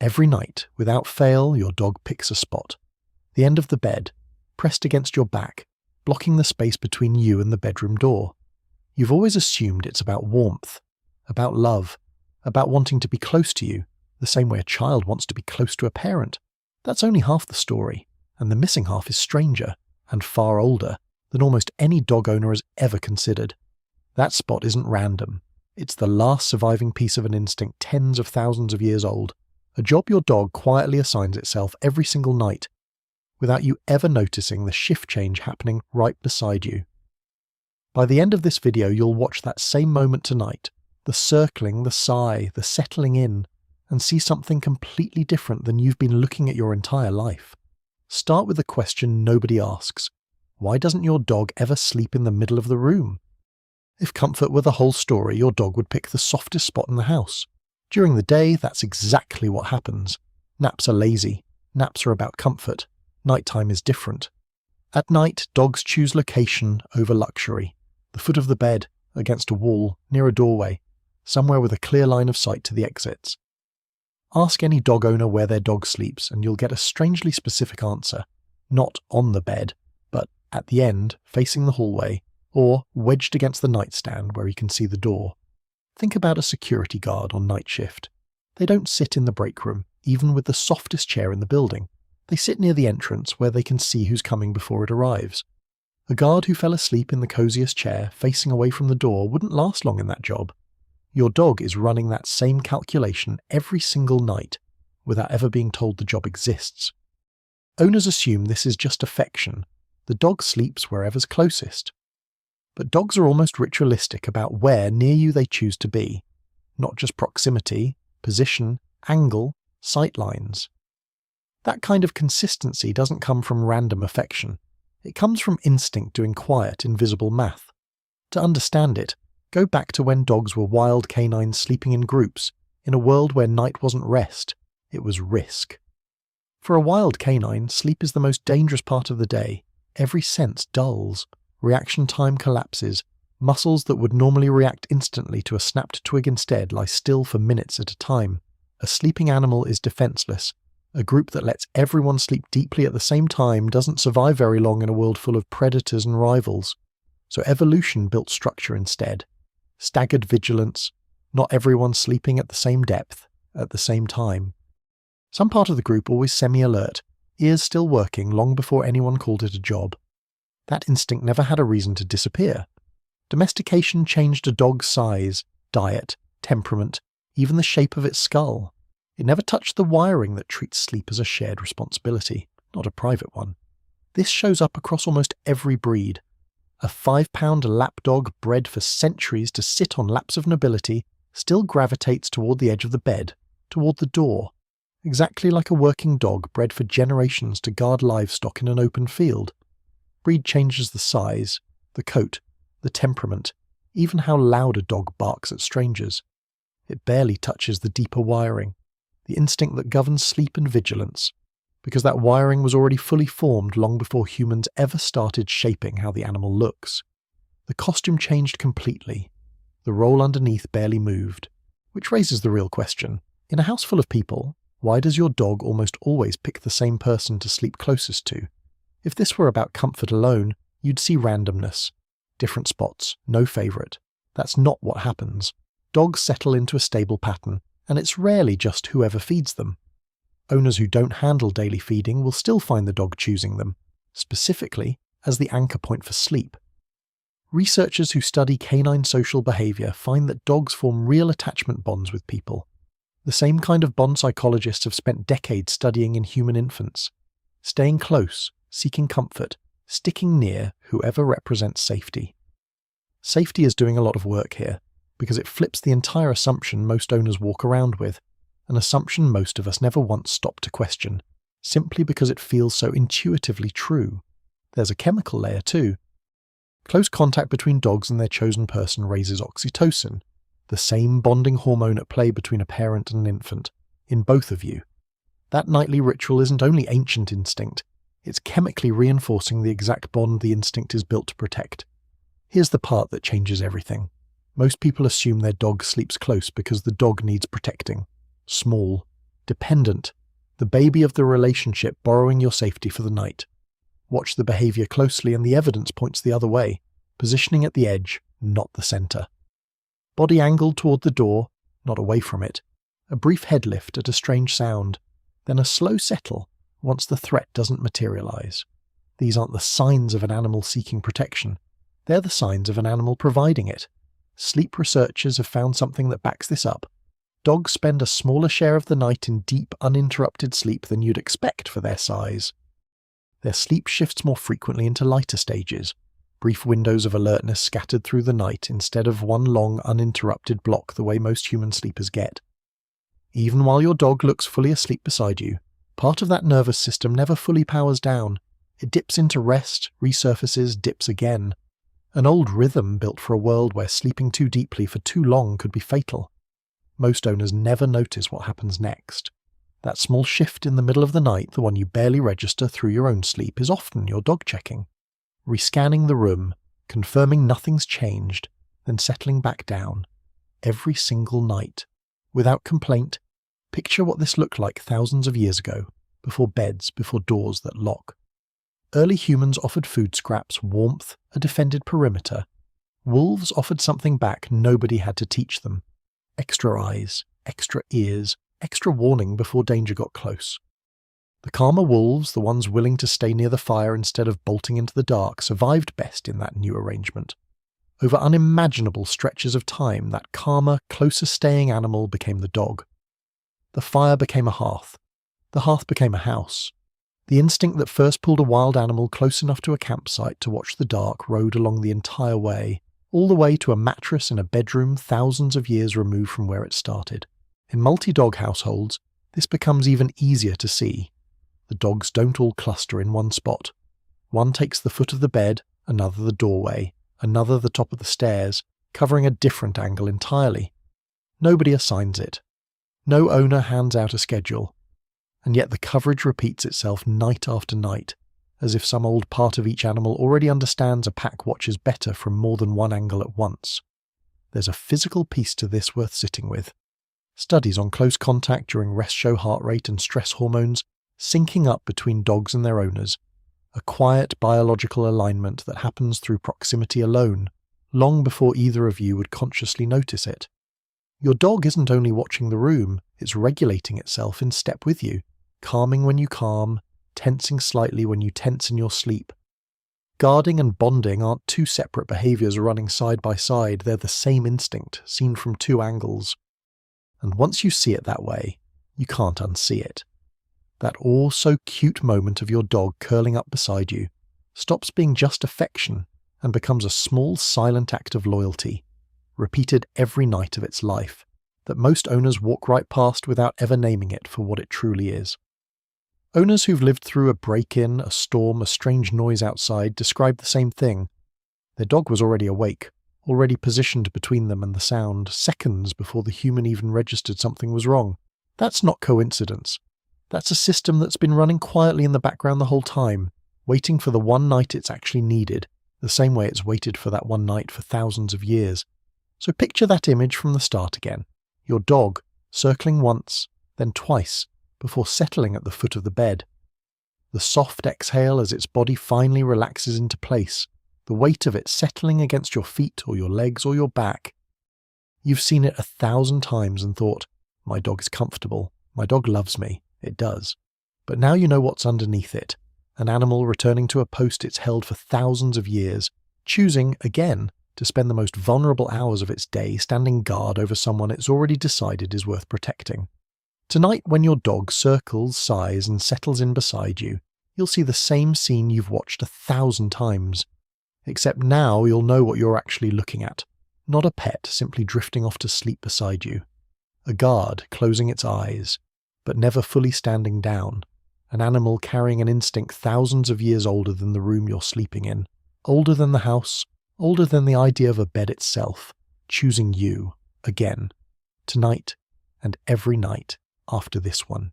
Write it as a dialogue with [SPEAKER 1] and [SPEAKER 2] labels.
[SPEAKER 1] Every night, without fail, your dog picks a spot. The end of the bed, pressed against your back, blocking the space between you and the bedroom door. You've always assumed it's about warmth, about love, about wanting to be close to you, the same way a child wants to be close to a parent. That's only half the story, and the missing half is stranger and far older than almost any dog owner has ever considered. That spot isn't random. It's the last surviving piece of an instinct tens of thousands of years old, a job your dog quietly assigns itself every single night, without you ever noticing the shift change happening right beside you. By the end of this video, you'll watch that same moment tonight, the circling, the sigh, the settling in, and see something completely different than you've been looking at your entire life. Start with the question nobody asks. Why doesn't your dog ever sleep in the middle of the room? If comfort were the whole story, your dog would pick the softest spot in the house. During the day, that's exactly what happens. Naps are lazy. Naps are about comfort. Nighttime is different. At night, dogs choose location over luxury. The foot of the bed, against a wall, near a doorway, somewhere with a clear line of sight to the exits. Ask any dog owner where their dog sleeps and you'll get a strangely specific answer. Not on the bed, but at the end, facing the hallway, or wedged against the nightstand where he can see the door. Think about a security guard on night shift. They don't sit in the break room, even with the softest chair in the building. They sit near the entrance where they can see who's coming before it arrives. A guard who fell asleep in the coziest chair, facing away from the door, wouldn't last long in that job. Your dog is running that same calculation every single night, without ever being told the job exists. Owners assume this is just affection. The dog sleeps wherever's closest. But dogs are almost ritualistic about where near you they choose to be, not just proximity, position, angle, sight lines. That kind of consistency doesn't come from random affection. It comes from instinct doing quiet, invisible math. To understand it, go back to when dogs were wild canines sleeping in groups, in a world where night wasn't rest, it was risk. For a wild canine, sleep is the most dangerous part of the day. Every sense dulls. Reaction time collapses. Muscles that would normally react instantly to a snapped twig instead lie still for minutes at a time. A sleeping animal is defenseless. A group that lets everyone sleep deeply at the same time doesn't survive very long in a world full of predators and rivals. So evolution built structure instead. Staggered vigilance, not everyone sleeping at the same depth, at the same time. Some part of the group always semi-alert, ears still working long before anyone called it a job. That instinct never had a reason to disappear. Domestication changed a dog's size, diet, temperament, even the shape of its skull. It never touched the wiring that treats sleep as a shared responsibility, not a private one. This shows up across almost every breed. A 5-pound lapdog bred for centuries to sit on laps of nobility still gravitates toward the edge of the bed, toward the door, exactly like a working dog bred for generations to guard livestock in an open field. Breed changes the size, the coat, the temperament, even how loud a dog barks at strangers. It barely touches the deeper wiring, the instinct that governs sleep and vigilance, because that wiring was already fully formed long before humans ever started shaping how the animal looks. The costume changed completely. The role underneath barely moved, which raises the real question. In a house full of people, why does your dog almost always pick the same person to sleep closest to? If this were about comfort alone, you'd see randomness. Different spots, no favourite. That's not what happens. Dogs settle into a stable pattern, and it's rarely just whoever feeds them. Owners who don't handle daily feeding will still find the dog choosing them, specifically as the anchor point for sleep. Researchers who study canine social behaviour find that dogs form real attachment bonds with people. The same kind of bond psychologists have spent decades studying in human infants. Staying close, seeking comfort, sticking near whoever represents safety. Safety is doing a lot of work here, because it flips the entire assumption most owners walk around with, an assumption most of us never once stop to question, simply because it feels so intuitively true. There's a chemical layer too. Close contact between dogs and their chosen person raises oxytocin, the same bonding hormone at play between a parent and an infant, in both of you. That nightly ritual isn't only ancient instinct, it's chemically reinforcing the exact bond the instinct is built to protect. Here's the part that changes everything. Most people assume their dog sleeps close because the dog needs protecting. Small, Dependent, the baby of the relationship borrowing your safety for the night. Watch the behavior closely and the evidence points the other way, positioning at the edge, not the center. Body angled toward the door, not away from it. A brief head lift at a strange sound, then a slow settle once the threat doesn't materialize. These aren't the signs of an animal seeking protection. They're the signs of an animal providing it. Sleep researchers have found something that backs this up. Dogs spend a smaller share of the night in deep, uninterrupted sleep than you'd expect for their size. Their sleep shifts more frequently into lighter stages, brief windows of alertness scattered through the night instead of one long, uninterrupted block the way most human sleepers get. Even while your dog looks fully asleep beside you, part of that nervous system never fully powers down. It dips into rest, resurfaces, dips again. An old rhythm built for a world where sleeping too deeply for too long could be fatal. Most owners never notice what happens next. That small shift in the middle of the night, the one you barely register through your own sleep, is often your dog checking. Rescanning the room, confirming nothing's changed, then settling back down. Every single night. Without complaint, picture what this looked like thousands of years ago, before beds, before doors that lock. Early humans offered food scraps, warmth, a defended perimeter. Wolves offered something back nobody had to teach them. Extra eyes, extra ears, extra warning before danger got close. The calmer wolves, the ones willing to stay near the fire instead of bolting into the dark, survived best in that new arrangement. Over unimaginable stretches of time, that calmer, closer-staying animal became the dog. The fire became a hearth. The hearth became a house. The instinct that first pulled a wild animal close enough to a campsite to watch the dark rode along the entire way, all the way to a mattress in a bedroom thousands of years removed from where it started. In multi-dog households, this becomes even easier to see. The dogs don't all cluster in one spot. One takes the foot of the bed, another the doorway, another the top of the stairs, covering a different angle entirely. Nobody assigns it. No owner hands out a schedule. And yet the coverage repeats itself night after night, as if some old part of each animal already understands a pack watches better from more than one angle at once. There's a physical piece to this worth sitting with. Studies on close contact during rest show heart rate and stress hormones syncing up between dogs and their owners, a quiet biological alignment that happens through proximity alone, long before either of you would consciously notice it. Your dog isn't only watching the room, it's regulating itself in step with you, calming when you calm, tensing slightly when you tense in your sleep. Guarding and bonding aren't two separate behaviors running side by side, they're the same instinct, seen from two angles. And once you see it that way, you can't unsee it. That all-so-cute moment of your dog curling up beside you stops being just affection and becomes a small silent act of loyalty, repeated every night of its life, that most owners walk right past without ever naming it for what it truly is. Owners who've lived through a break-in, a storm, a strange noise outside describe the same thing. Their dog was already awake, already positioned between them and the sound, seconds before the human even registered something was wrong. That's not coincidence. That's a system that's been running quietly in the background the whole time, waiting for the one night it's actually needed, the same way it's waited for that one night for thousands of years. So picture that image from the start again. Your dog, circling once, then twice, before settling at the foot of the bed. The soft exhale as its body finally relaxes into place, the weight of it settling against your feet or your legs or your back. You've seen it 1,000 times and thought, my dog is comfortable, my dog loves me. It does. But now you know what's underneath it, an animal returning to a post it's held for thousands of years, choosing, again, to spend the most vulnerable hours of its day standing guard over someone it's already decided is worth protecting. Tonight, when your dog circles, sighs, and settles in beside you, you'll see the same scene you've watched 1,000 times. Except now you'll know what you're actually looking at. Not a pet simply drifting off to sleep beside you. A guard closing its eyes, but never fully standing down. An animal carrying an instinct thousands of years older than the room you're sleeping in. Older than the house, older than the idea of a bed itself. Choosing you, again. Tonight, and every night after this one.